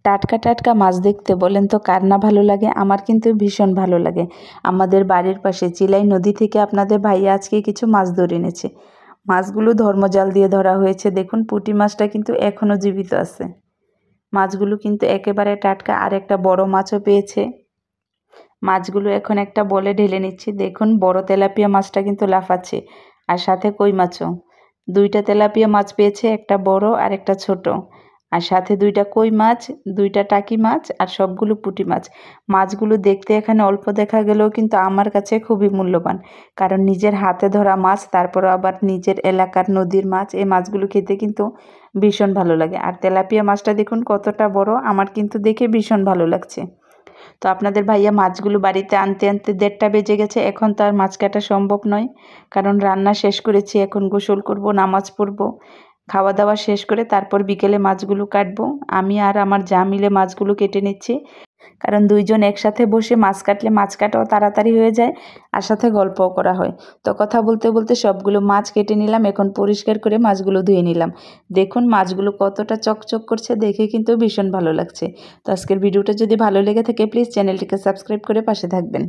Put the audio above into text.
টাটকা টাটকা মাছ দেখতে বলেন তো কার না ভালো লাগে। আমার কিন্তু ভীষণ ভালো লাগে। আমাদের বাড়ির পাশে চিলাই নদী থেকে আপনাদের ভাইয়া আজকে কিছু মাছ ধরে এনেছে। মাছগুলো ধর্মজাল দিয়ে ধরা হয়েছে। দেখুন পুঁটি মাছটা কিন্তু এখনও জীবিত আছে। মাছগুলো কিন্তু একেবারে টাটকা। আর একটা বড় মাছও পেয়েছে। মাছগুলো এখন একটা বলে ঢেলে নিচ্ছি। দেখুন বড় তেলাপিয়া মাছটা কিন্তু লাফাচ্ছে, আর সাথে কই মাছও। দুইটা তেলাপিয়া মাছ পেয়েছে, একটা বড় আর একটা ছোট, আর সাথে দুইটা কই মাছ, দুইটা টাকি মাছ, আর সবগুলো পুঁটি মাছ। মাছগুলো দেখতে এখানে অল্প দেখা গেলেও কিন্তু আমার কাছে খুবই মূল্যবান, কারণ নিজের হাতে ধরা মাছ, তারপরও আবার নিজের এলাকার নদীর মাছ। এই মাছগুলো খেতে কিন্তু ভীষণ ভালো লাগে। আর তেলাপিয়া মাছটা দেখুন কতটা বড়, আমার কিন্তু দেখে ভীষণ ভালো লাগছে। তো আপনাদের ভাইয়া মাছগুলো বাড়িতে আনতে আনতে 1:30 বেজে গেছে। এখন তো আর মাছ কাটা সম্ভব নয়, কারণ রান্না শেষ করেছি। এখন গোসল করব, নামাজ পড়ব, খাওয়া দাওয়া শেষ করে তারপর বিকেলে মাছগুলো কাটবো। আমি আর আমার যা মিলে মাছগুলো কেটে নিচ্ছি, কারণ দুইজন একসাথে বসে মাছ কাটলে মাছ কাটাও তাড়াতাড়ি হয়ে যায়, আর সাথে গল্পও করা হয়। তো কথা বলতে বলতে সবগুলো মাছ কেটে নিলাম। এখন পরিষ্কার করে মাছগুলো ধুয়ে নিলাম। দেখুন মাছগুলো কতটা চকচক করছে, দেখে কিন্তু ভীষণ ভালো লাগছে। তো আজকের ভিডিওটা যদি ভালো লেগে থাকে প্লিজ চ্যানেলটিকে সাবস্ক্রাইব করে পাশে থাকবেন।